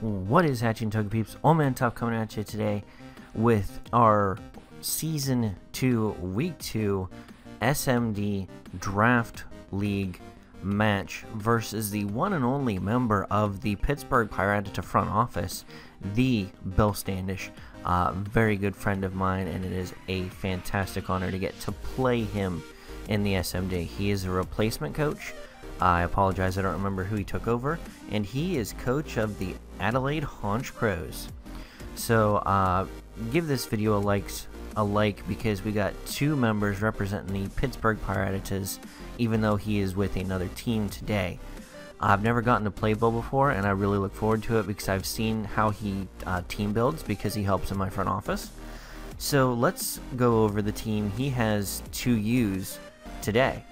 What is hatching, Tug Peeps? Old Man Tough coming at you today with our Season 2, Week 2 SMD Draft League match versus the one and only member of the Pittsburgh Pirattatas front office, the Bill Standish. Very good friend of mine, and it is a fantastic honor to get to play him in the SMD. He is a replacement coach. I apologize, I don't remember who he took over, and he is coach of the Adelaide Honchcrows. So give this video a like because we got two members representing the Pittsburgh Pirattatas, even though he is with another team today. I've never gotten to play Bill before, and I really look forward to it because I've seen how he team builds because he helps in my front office. So let's go over the team he has to use today.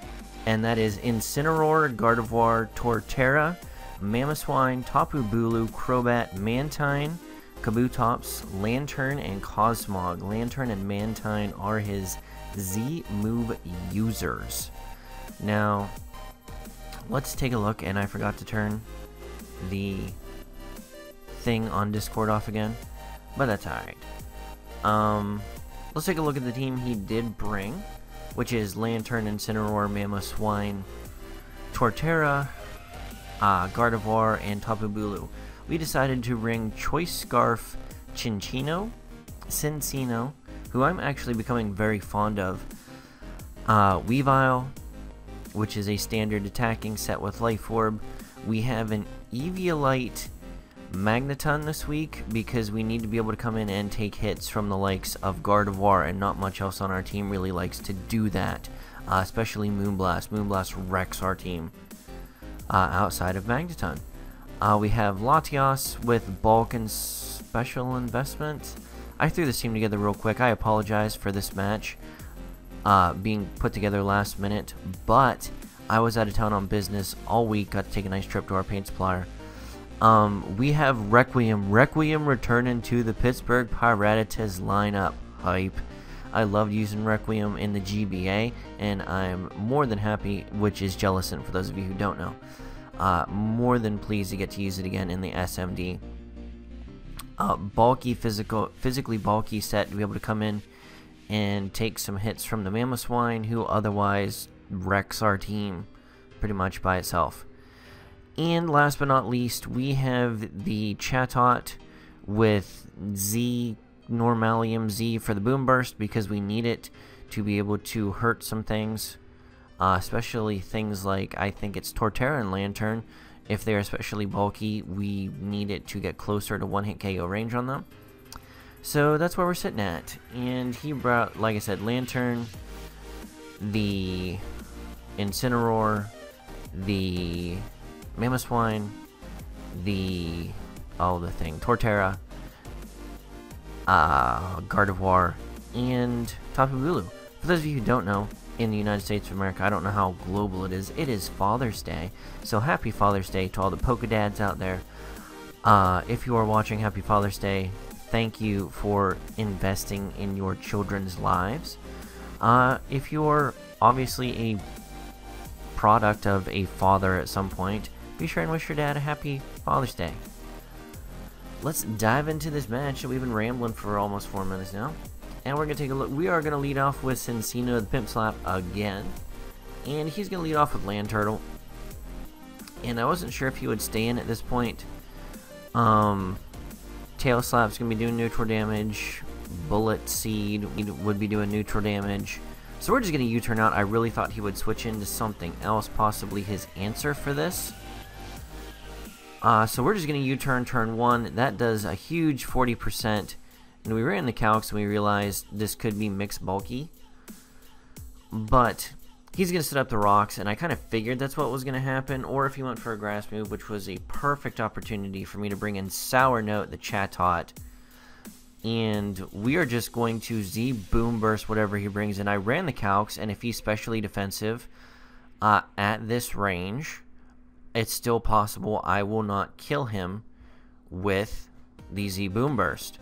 And that is Incineroar, Gardevoir, Torterra, Mamoswine, Tapu Bulu, Crobat, Mantine, Kabutops, Lantern, and Cosmog. Lantern and Mantine are his Z-move users. Now, let's take a look, and I forgot to turn the thing on Discord off again, but that's alright. Let's take a look at the team he did bring, which is Lantern, Incineroar, Mamoswine, Torterra, Gardevoir, and Tapu Bulu. We decided to bring Choice Scarf, Cincino, who I'm actually becoming very fond of, Weavile, which is a standard attacking set with Life Orb. We have an Eviolite Magneton this week because we need to be able to come in and take hits from the likes of Gardevoir, and not much else on our team really likes to do that, especially Moonblast. Moonblast wrecks our team outside of Magneton. We have Latios with Bulk and Special Investment. I threw this team together real quick. I apologize for this match being put together last minute, but I was out of town on business all week. Got to take a nice trip to our paint supplier. We have Requiem returning to the Pittsburgh Pirattatas lineup. Hype. I loved using Requiem in the GBA, and I'm more than happy, which is Jellicent for those of you who don't know. More than pleased to get to use it again in the SMD. Physically bulky set to be able to come in and take some hits from the Mamoswine, who otherwise wrecks our team pretty much by itself. And last but not least, we have the Chatot with Normalium Z for the Boom Burst because we need it to be able to hurt some things, especially things like, I think it's Torterra and Lantern. If they're especially bulky, we need it to get closer to one-hit KO range on them. So that's where we're sitting at. And he brought, like I said, Lantern, the Incineroar, the Mamoswine, Torterra, Gardevoir, and Tapu Bulu. For those of you who don't know, in the United States of America, I don't know how global it is Father's Day. So happy Father's Day to all the Polka Dads out there. If you are watching, happy Father's Day. Thank you for investing in your children's lives. If you're obviously a product of a father at some point, be sure and wish your dad a happy Father's Day. Let's dive into this match. We've been rambling for almost 4 minutes now, and we're gonna take a look. We are gonna lead off with Cincino, the Pimp Slap again, and he's gonna lead off with Land Turtle. And I wasn't sure if he would stay in at this point. Tail Slap's gonna be doing neutral damage. Bullet Seed would be doing neutral damage. So we're just going to U-turn out. I really thought he would switch into something else, possibly his answer for this. So we're just going to U-turn turn 1. That does a huge 40%. And we ran the calcs and we realized this could be mixed bulky. But he's going to set up the rocks, and I kind of figured that's what was going to happen. Or if he went for a grass move, which was a perfect opportunity for me to bring in Sour Note, the Chatot. And we are just going to Z Boom Burst whatever he brings in. I ran the calcs, and if he's specially defensive at this range, it's still possible I will not kill him with the Z Boom Burst.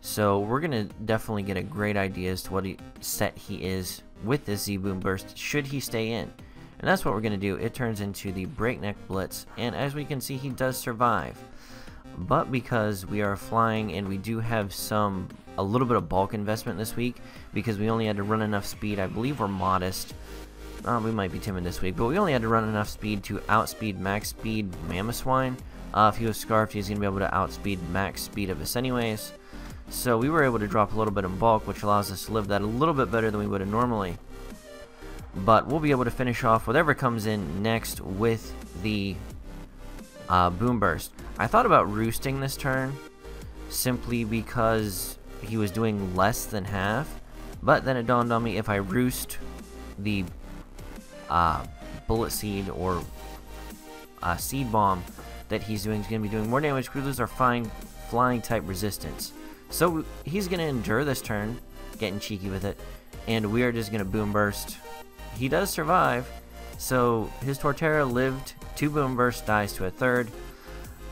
So we're going to definitely get a great idea as to what set he is with this Z Boom Burst, should he stay in. And that's what we're going to do. It turns into the Breakneck Blitz, and as we can see, he does survive. but because we are flying and we do have a little bit of bulk investment this week, because we only had to run enough speed. I believe we're modest. We might be timid this week, but we only had to run enough speed to outspeed max speed Mammoth Swine. If he was scarfed, he's going to be able to outspeed max speed of us anyways. So we were able to drop a little bit in bulk, which allows us to live that a little bit better than we would have normally. But we'll be able to finish off whatever comes in next with the Boom Burst. I thought about roosting this turn, simply because he was doing less than half. But then it dawned on me, if I roost the Bullet Seed or Seed Bomb that he's doing, is going to be doing more damage. We lose our flying type resistance. So he's going to endure this turn, getting cheeky with it, and we are just going to Boom Burst. He does survive, so his Torterra lived 2 Boom Bursts, dies to a 3rd.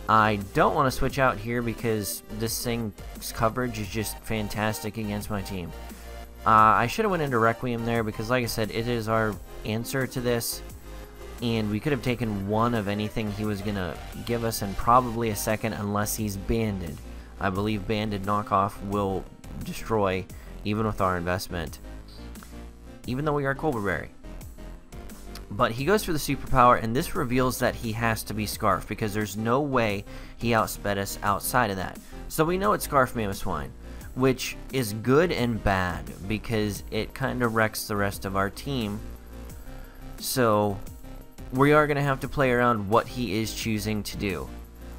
I don't want to switch out here because this thing's coverage is just fantastic against my team. I should have went into Requiem there because, like I said, it is our answer to this, and we could have taken one of anything he was going to give us and probably a second unless he's banded. I believe banded knockoff will destroy even with our investment, even though we are Colberberry. But he goes for the superpower, and this reveals that he has to be Scarf because there's no way he outsped us outside of that. So we know it's Scarf Mammoth Swine, which is good and bad because it kind of wrecks the rest of our team. So we are going to have to play around what he is choosing to do.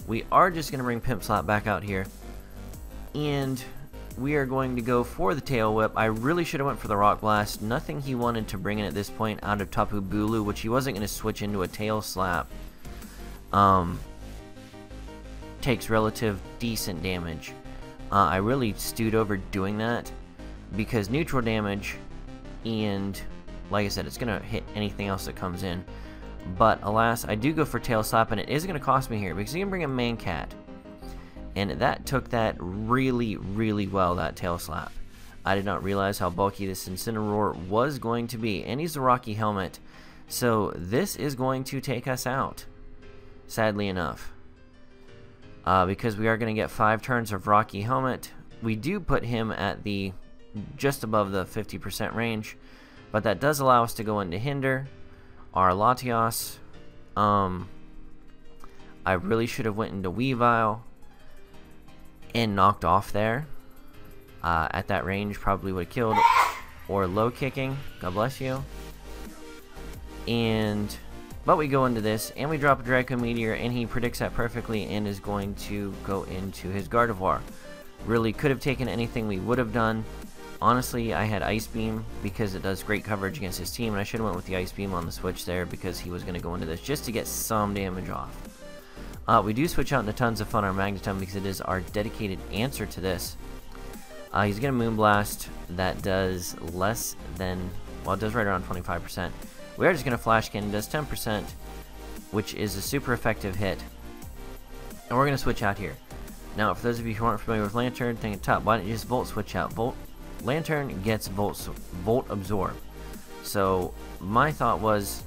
We are just going to bring Pimp Slap back out here, and we are going to go for the Tail Whip. I really should have went for the Rock Blast. Nothing he wanted to bring in at this point out of Tapu Bulu, which he wasn't going to switch into a Tail Slap. Takes relative decent damage. I really stewed over doing that because neutral damage, and like I said, it's going to hit anything else that comes in. But alas, I do go for Tail Slap, and it is going to cost me here because he can bring a Mancat. And that took that really, really well, that Tail Slap. I did not realize how bulky this Incineroar was going to be. And he's a Rocky Helmet. So this is going to take us out, sadly enough. Because we are going to get 5 turns of Rocky Helmet. We do put him at the just above the 50% range. But that does allow us to go into Hinder. Our Latios. I really should have went into Weavile and knocked off there. At that range, probably would have killed. Or low kicking. God bless you. But we go into this, and we drop a Draco Meteor, and he predicts that perfectly and is going to go into his Gardevoir. Really could have taken anything we would have done. Honestly, I had Ice Beam because it does great coverage against his team, and I should have went with the Ice Beam on the switch there because he was going to go into this just to get some damage off. We do switch out into Tons of Fun our Magneton because it is our dedicated answer to this. He's going to Moonblast. That does less than, well, it does right around 25%. We are just going to Flash Cannon. It does 10%, which is a super effective hit. And we're going to switch out here. Now, for those of you who aren't familiar with Lantern, think at top, why don't you just Volt switch out? Lantern gets Volt Absorb. So my thought was,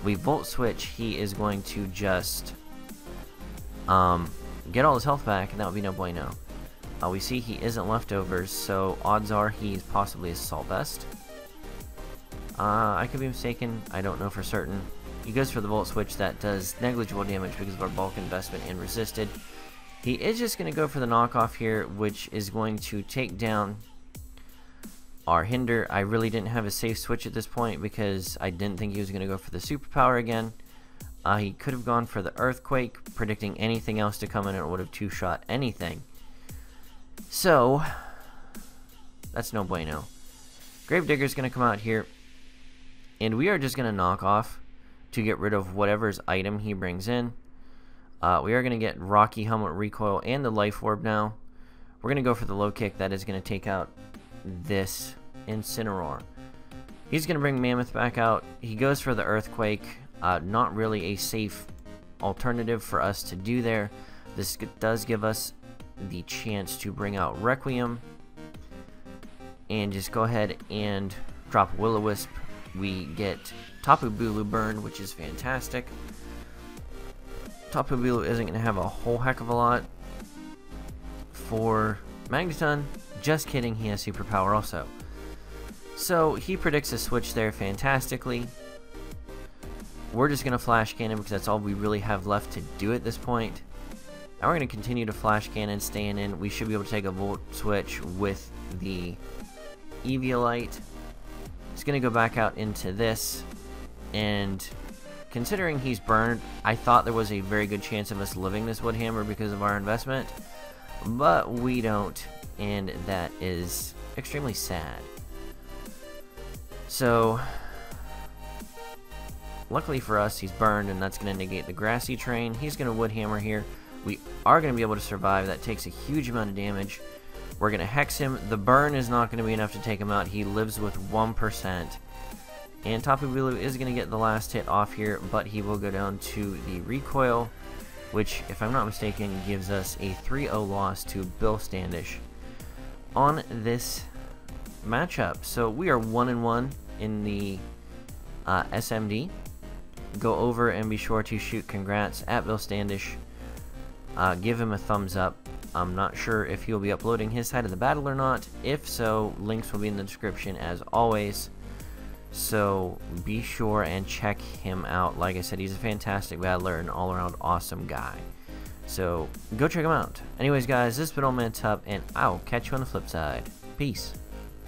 we Volt switch, he is going to just get all his health back, and that would be no bueno. We see he isn't leftovers, so odds are he's possibly a Assault Vest. I could be mistaken, I don't know for certain. He goes for the Volt Switch. That does negligible damage because of our bulk investment and resisted. He is just going to go for the knockoff here, which is going to take down our Hinder. I really didn't have a safe switch at this point because I didn't think he was going to go for the superpower again. He could have gone for the Earthquake, predicting anything else to come in, and it would have two-shot anything. So, that's no bueno. Gravedigger's going to come out here, and we are just going to knock off to get rid of whatever's item he brings in. We are going to get Rocky Helmet Recoil and the Life Orb now. We're going to go for the low kick. That is going to take out this Incineroar. He's going to bring Mammoth back out. He goes for the Earthquake. Not really a safe alternative for us to do there. This does give us the chance to bring out Requiem. And just go ahead and drop Will-O-Wisp. We get Tapu Bulu Burn, which is fantastic. Tapu Bulu isn't going to have a whole heck of a lot. for Magneton. Just kidding, he has superpower also. So he predicts a switch there fantastically. We're just going to flash cannon because that's all we really have left to do at this point. And we're going to continue to flash cannon, staying in. We should be able to take a volt switch with the Eviolite. It's going to go back out into this. And considering he's burned, I thought there was a very good chance of us living this Wood Hammer because of our investment. But we don't. And that is extremely sad. So, luckily for us, he's burned, and that's going to negate the Grassy Train. He's going to Wood Hammer here. We are going to be able to survive. That takes a huge amount of damage. We're going to Hex him. The burn is not going to be enough to take him out. He lives with 1%. And Tapu Bulu is going to get the last hit off here, but he will go down to the Recoil, which, if I'm not mistaken, gives us a 3-0 loss to Bill Standish on this matchup. So we are 1-1 in the SMD. Go over and be sure to shoot congrats at Bill Standish. Give him a thumbs up. I'm not sure if he'll be uploading his side of the battle or not. If so, links will be in the description as always. So be sure and check him out. Like I said, he's a fantastic battler and all-around awesome guy. So go check him out. Anyways, guys, this has been Old Man Tup, and I'll catch you on the flip side. Peace.